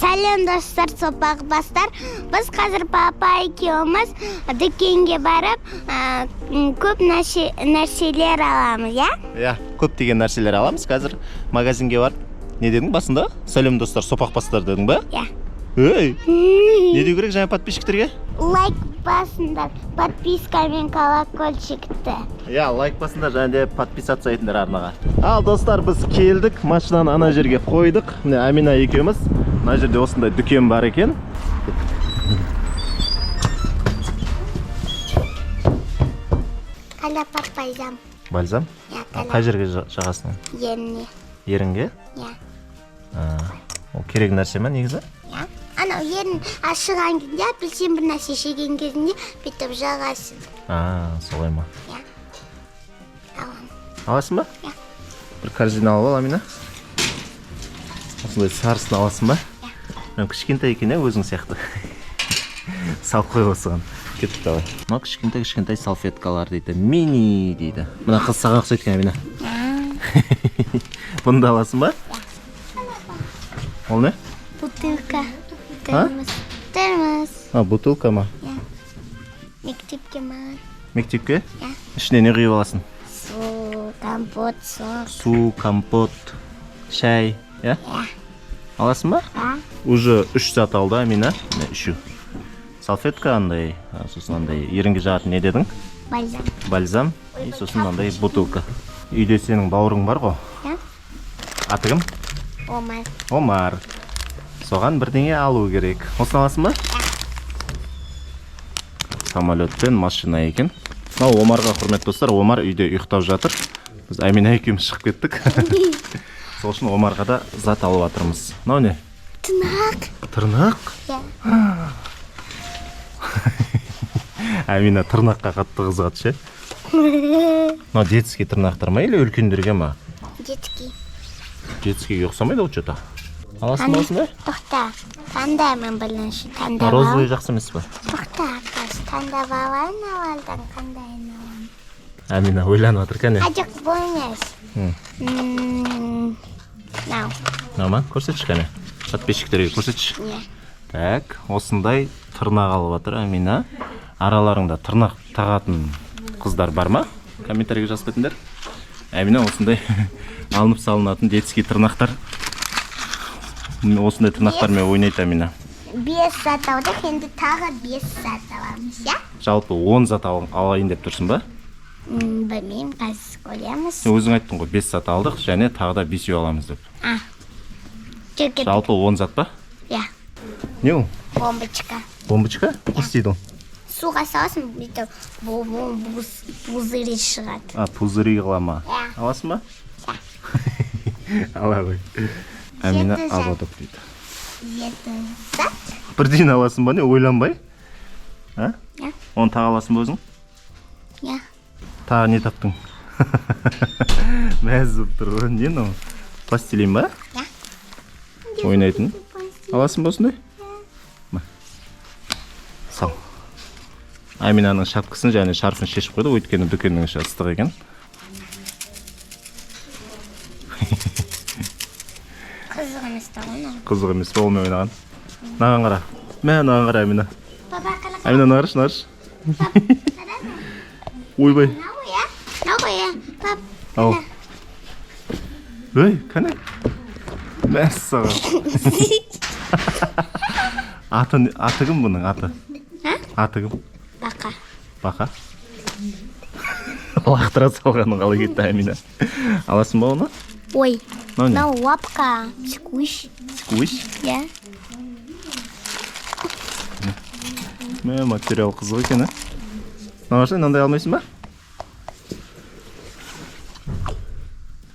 Сәлем достар, сопақ бастар. Біз қазір папа екеуміз дүкенге барып, көп нәрселер аламыз, я? Я, көптеген нәрселер аламыз. Қазір магазинге барып. Не дедің басында? Сәлем достар, сопақ бастар дедің ба? Я. Ей! Не деу керек жаңа подписчиктерге? Лайк басыңдар, подписка мен колокольчикті. Я, лайк басыңдар және де подписаться етіңдер арнаға. Ал достар, біз келдік, машинаны ана жерге қойдық. Міне Амина екеуміз. Мына жерде осындай дүкен бар екен. Қала бальзам. Бальзам? Я, Қай жерге жағасың? Еріне. Ерінге? Я. Ол керек нәрсе ме негізі? Я. Анау ерін ашыған кезде, апельсин бір нәрсе жеген кезінде бүйтіп жағасың. Солай ма? Я. Алам. Аласың ба? Я. Бір корзина алып ал, Амина. Осындай сарысын аласың ба? Я. Кішкентай екен, өзің сияқты. Салып қой осыған. Кеттік давай. Мына кішкентай салфеткалар дейді. Мини дейді. Мына қыз саған ұқсайды екен, Амина. Бұны да аласың ба? Ол не? Бутылка. Термос. Бутылка ма? Мектепке маған. Мектепке? Я. Ішіне не құйып аласың? Су, компот, сок. Су, компот, шай, я? Я. Аласың ба? Я. Уже 3 зат алды, Амина. Үші. Салфетка андай, сосын андай ерінге жағатын не дедің? Бальзам. Бальзам, сосын андай бутылка. Үйде сенің бауырың бар ғой? Я. Аты кім? Омар. Омар. Соған бірдеңе алу керек. Осыны аласың ба? Самолетпен машина екен. Омарға құрметті достар, Омар үйде ұйықтап жатыр. Біз Амина екеуміз шығып кеттік. Сол үшін Омарға да зат алып жатырмыз. Мынау не? Тырнақ. Тырнақ? Я. Амина тырнаққа қатты қызығады ше. Мынау детский тырнақтар ма или үлкендерге ма? Детский. Детскийге ұқсамайды ол что-то. Аласың ба осындай? Тоқта. Таңдаймын бірінші. Таңдап Розовый жақсы емес па? Тоқта, қыз. Таңдап алайын авалдан қандайын аламын. Амина ойланып жатыр кәне. Ажық болмас. Нау. Нама, көрсетші кәне. Подписчиктерге көрсетші. Не. Так, осындай тырнақ алып жатыр Амина. Араларыңда тырнақ тағатын қыздар бар ма? Комментарийге жазып кетіңдер. Амина осындай алынып салынатын детский тырнақтар. Осындай тырнақтармен ойнайды Амина. 5 зат алдық, енді тағы 5 зат аламыз, я? Жалпы 10 зат алайын деп тұрсың ба? Білмеймін, қазір көреміз. Өзің айттың ғой 5 зат алдық, және тағы да 5 үй аламыз деп. Жалпы 10 зат па? Я. Не ол? Бомбочка. Бомбочка? Не істейді ол? Суға саласың, бүйтіп пузырь шығады. Пузыри қылама. Аласың ба? Ала ғой. Амина алып отыр дейді. 7 зат. Бірден аласың ба не, ойланбай? Я. Оны тағы аласың ба өзің? Я. Тағы не таптың? Мәз болып тұр ғой. Не мынау? Пластилин ба? Я. Ойнайтын. Аласың ба осындай? Сал. Аминаның шапкасын және шарфын шешіп қойды, өйткені дүкеннің іші ыстық екен. Қызық емес та оны. Қызық емес, болмен ойнаған. Наған қара. Наған қара Амина. Амина нағырш. Ойбай. Нағоя. Ау. Өй, кәне. Мәссаған. Аты кім бұның аты? Аты кім? Бақа. Бақа? Лақтыра салғаның қалай кетті Амина. Аласың ба оны? Ой, Мынау не? лапка. Сквиш. Сквиш? Я. Материал қызық екен, Нағашы, мынандай алмайсың ба?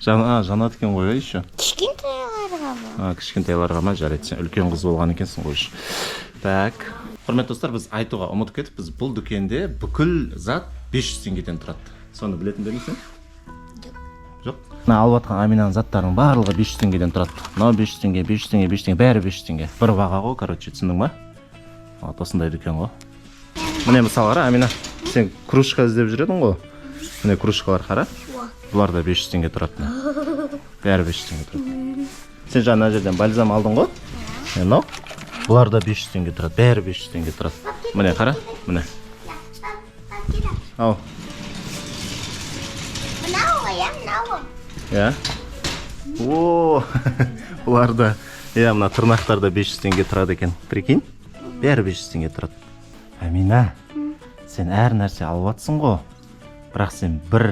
Жанат екен ғой, еще. Кішкентайларға ба? Кішкентайларға ма, жарайды, сен үлкен қыз болған екенсің ғой. Так. Құрметті достар, біз айтуға ұмытып кетіп, біз бұл дүкенде бүкіл зат 500 теңгеден тұрады. Соны білетін бе сен? Жоқ. Мына алып жатқан Аминаның заттарының барлығы 500 теңгеден тұрады. Мынау 500 теңге, 500 теңге, 500 теңге, бәрі 500 теңге. Бір баға ғой, короче, түсіндің ба? Осындай дүкен ғой. Міне мысалы қара, Амина, сен кружка іздеп жүредің ғой. Міне кружкалар қара. Бұлар да 500 теңге тұрады. Бәрі 500 теңге тұрады. Сен жаңа жерден бальзам алдың ғой? Мынау бұлар да 500 теңге тұрады, бәрі 500 теңге тұрады. Міне қара, міне. Ау. Мынау я, мынау. Я. О, бұлар да, мына тырнақтар да 500 теңге тұрады екен. Прикинь? Бәрі 500 теңге тұрады. Амина, сен әр нәрсе алып атсың ғой. Бірақ сен бір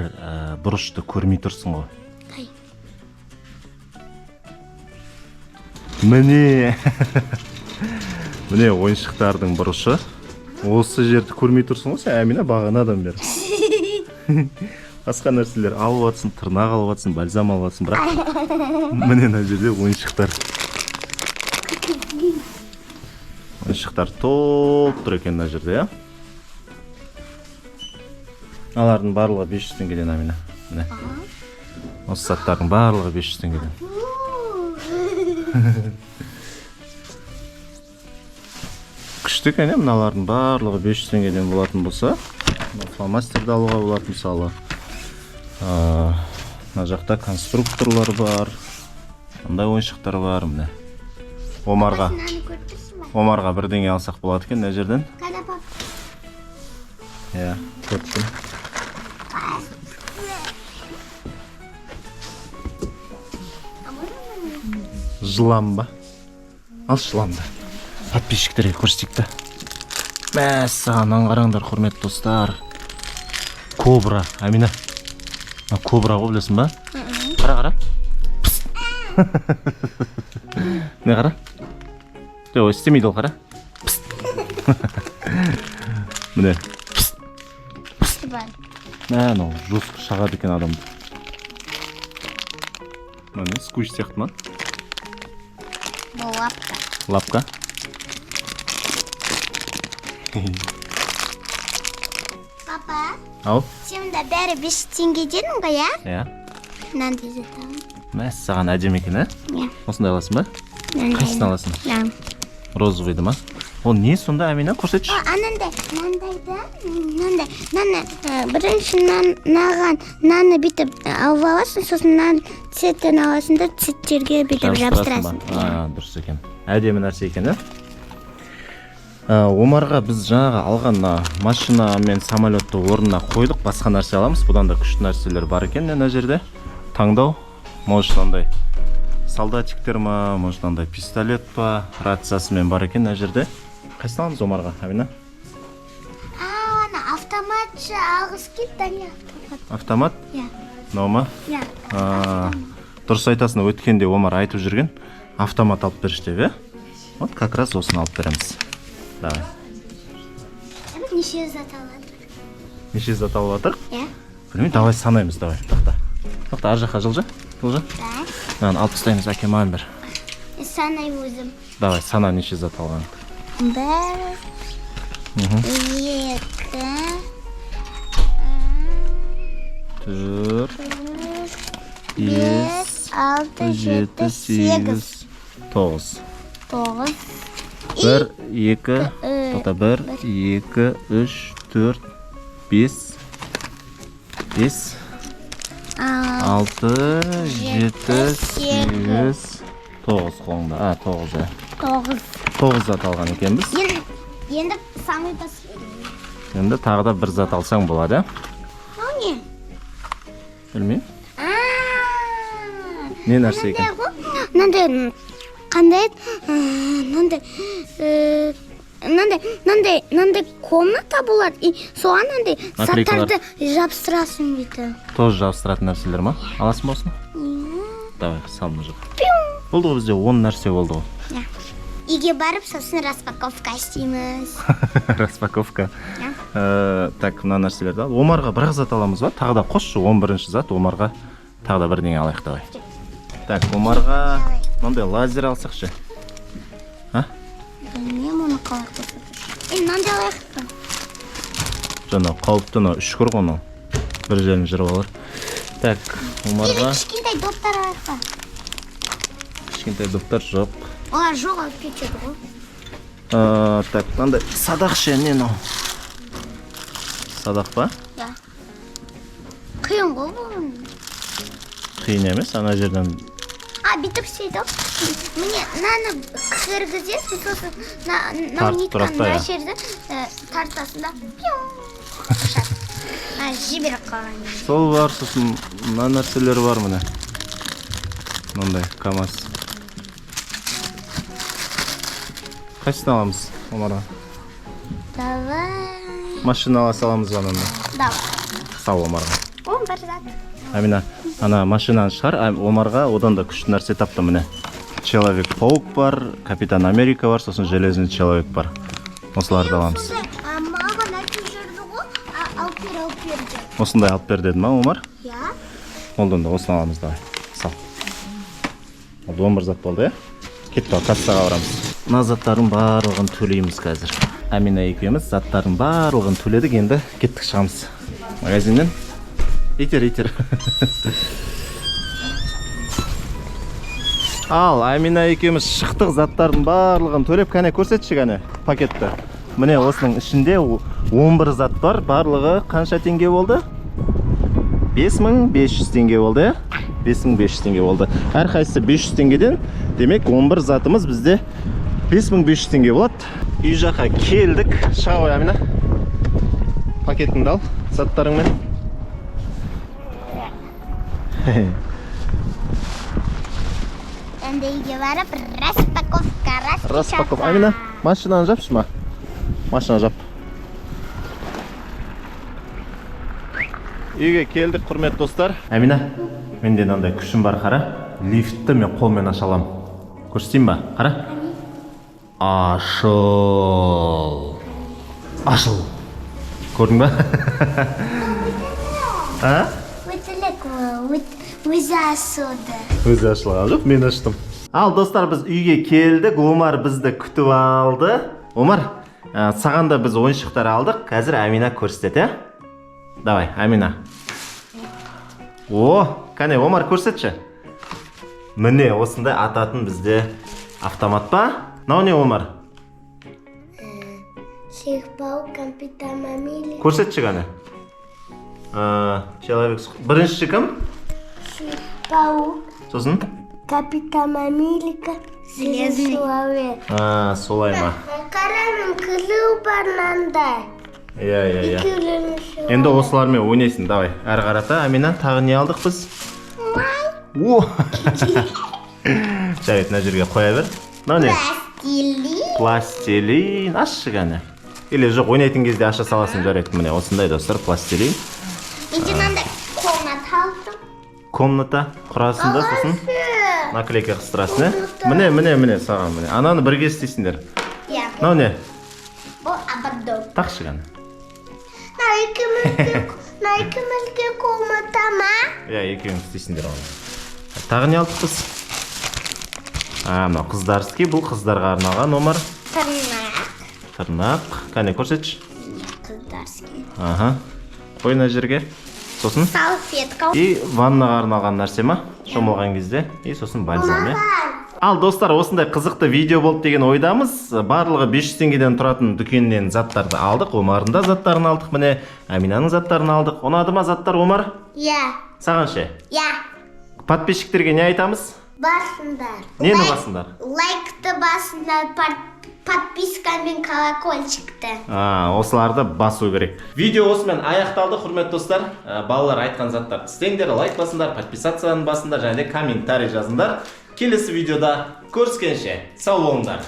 бұрышты көрмей тұрсың ғой. Міне. Міне ойыншықтардың бұрышы. Осы жерді көрмей тұрсың ғой сен, Амина, бағанадан бері. Басқа нәрселер алып атсың, тырнақ алып атсың, бальзам алып атсың, бірақ міне мына жерде ойыншықтар. Ойыншықтар топ тұр екен мына жерде, я? Алардың барлығы 500 теңгеден, Амина. Міне. Осы заттардың барлығы 500 теңгеден. Күшті екен, мыналардың барлығы 500 теңгеден болатын болса, фломастерді алуға болады мысалы. Мына жақта конструкторлар бар. Мындай ойыншықтар бар, міне. Омарға бірдеңе алсақ болады екен мына жерден. Я, көрдім. Жылан ба? Ал жыланды. Подписчиктерге көрсетейік та. Мәссаған, қараңдар, құрметті достар. Кобра, Амина. Кобра ғой, білесің ба? Қара. Не қара? Жоқ, істемейді ол, қара. Міне. Мән, ол жосқы шағады екен адамды. Мәне, сквиш сияқты ма? Бұл лапка. Лапка? Папа, Ау? сен да бәрі 5 теңгеден ғой, я? Я. Мынандай затам. Мәссаған әдемі екен, ә? Я. Осындай аласың ба? Қайсысын аласың? Я. Розовыйды ма? Ол не сонда, Амина, көрсетші? Анандай бірінші наны бүйтіп алып аласың, сосын нан цветтен аласың да цветтерге бүйтіп жабыстырасың. Дұрыс екен. Әдемі нәрсе екен, ә? Омарға біз жаңағы алған машина мен самолетті орнына қойдық, басқа нәрсе аламыз. Бұдан да күшті нәрселер бар екен мына жерде. Таңдау, может андай солдатиктер ма, может андай пистолет па, рациясымен бар екен мына жерде. Қайсысын аламыз Омарға, Амина? Ана автоматшы алғыс кетті, не автомат? Автомат? Я. Мынау ма? Я. Дұрыс айтасың, өткенде Омар айтып жүрген автомат алып берші деп, е? Вот как раз осыны алып береміз. Давай. Неше зат алады? Неше зат алып жатыр? Я. Білмеймін, давай санаймыз, давай. Тоқта, ар жаққа жылжы. Да. Алып тастаймыз, әке маған бер. Санай өзім. Давай, сана неше зат алған. 1, 2, 4, 5, 6, 7, 8, 9. 9. 1, 2, тоқта, 1, 2, 3, 4, 5, 5, 6, 7, 8, 9 қолыңда. 9, ә. 9 зат алған екенбіз. Енді самый басқа. Енді тағы да бір зат алсаң болады, ә? Ол не? Білмеймін. Не нәрсе екен? Мынандай қандай мынандай комната болады, и соған мынандай заттарды жабыстырасың дейді. Тоже жабыстыратын нәрселер ма? Аласың ба осыны? Давай, сал мына жаққа. Болды ғой, бізде 10 нәрсе болды ғой. Үйге барып, сосын распаковка істейміз. Распаковка. Так, мына нәрселерді ал. Омарға бір зат аламыз ба? Тағы да қосшы, 11-ші зат. Омарға тағы да бірдеңе алайық, давай. Так, Омарға мынандай лазер алсақшы. Білмеймін, оны қалай қосып. Мынандай алайық. Жаңа қауіпті үшкір ғоны. Бір жерін жүріп алыр. Так, Омарға... Кішкентай доптар алайық па? Кішкентай доптар жоқ. Олар жоқ, алып кетеді ғой. Так, мынандай садақ ше, не мынау? Садақ па? Ja. Қиын ғой бұл. Қиын емес, ана жерден бүйтіп сөйтіп міне мынаны кіргізесің сосын Тартып тұрады да, мына иә. жерді тартасың да жіберіп қалған. Сол бар, сосын мына нәрселер бар міне. Мындай КамАЗ. Қайсысын аламыз, Омарға? Давай. Машина ала саламыз ба мында? Давай. Сау Омарға. Он бір зат. Амина, ана машинаны шығар, Омарға одан да күшті нәрсе тапты міне. Человек-паук бар, Капитан Америка бар, сосын Железный человек бар. Осыларды аламыз. Маған айтып жүрді ғой, алып бер деп. Осындай алып бер деді ма, Омар? Я? Олдан да осыны аламыз, давай. Сал. Ол 11 зат болды, е? Кетті, кассаға барамыз. Мына заттардың барлығын төлейміз қазір. Амина екеуміз заттардың барлығын төледік, енді кеттік шығамыз магазиннен. Итер. Ал, Амина екеуміз шықтық, заттардың барлығын төлеп, кәне көрсетші кәне пакетті. Міне осының ішінде 11 зат бар, барлығы қанша теңге болды? 5500 теңге болды, 5500 теңге болды. Әр қайсысы 500 теңгеден, демек 11 затымыз бізде 5500 теңге болады. Үй жаққа келдік. Шыға ғой, Амина. Пакетіңді ал, заттарыңмен. Енді үйге барып, распаковка. Амина, машинаны жапшы ма? Машина жап. Үйге келдік, құрметті достар. Амина, менде мынандай күшім бар, қара. Лифтті мен қолмен аша аламын. Көрсетейін ба? Қара. Ашыл. Көрдің ба? А? Өзі ашылды. Өзі ашылған жоқ, мен аштым. Ал, достар, біз үйге келдік. Омар бізді күтіп алды. Омар, саған да біз ойыншықтар алдық. Қазір Амина көрсетеді, ә? Давай, Амина. Кәне, Омар көрсетші. Міне, осындай ататын бізде автомат па? Нау не, Омар? Человек-паук, Капитан Америка. Көрсетші кәне. Бірінші кім? Человек-паук, Сосын? Капитан Америка, Железный человек. Солай ма. Қараның кілі бар мынандай. Иә. Енді осылармен ойнайсың, давай. Әрі қарата, Амина, тағы не алдық біз? Жарайды, мына жерге қоя бер. Мынау не? Пластилин. Ашы кәне. Или жоқ, ойнайтын кезде аша саласын, жарайды. Міне, осындай достар, пластилин. Менде мынандай комната алдым. Комната құрасында, сосын наклейка қыстырасың, ә? Міне, саған міне. Ананы бірге істейсіңдер. Мынау не? Бұл абаддоп. Тақшы кәне. Найкімізге комната ма? Екеуің істейсіңдер оны. Тағы не алдық біз? Мына қыздарский, бұл қыздарға арналған, Омар. Тырнақ. Кәне, көрсетші. Қыздарский. Қой мына жерге. Сосын? Салфетка. И ваннаға арналған нәрсе ма? Шомылған кезде. И сосын бальзам, е? Ал, достар, осындай қызықты видео болды деген ойдамыз. Барлығы 500 теңгеден тұратын дүкеннен заттарды алдық. Омардың да заттарын алдық, міне. Аминаның заттарын алдық. Ұнады ма заттар, Омар? Я. Саған ше? Я. Подписчиктерге не айтамыз? Басындар. Нені басындар? Лайкты басындар, подписка мен колокольчикті. Осыларды басу керек. Видео осымен аяқталды, құрметті достар. Балалар айтқан заттар істеңдер, лайк басындар, подписацияны басындар, және комментарий жазыңдар. Келесі видеода көріскенше сау болыңдар.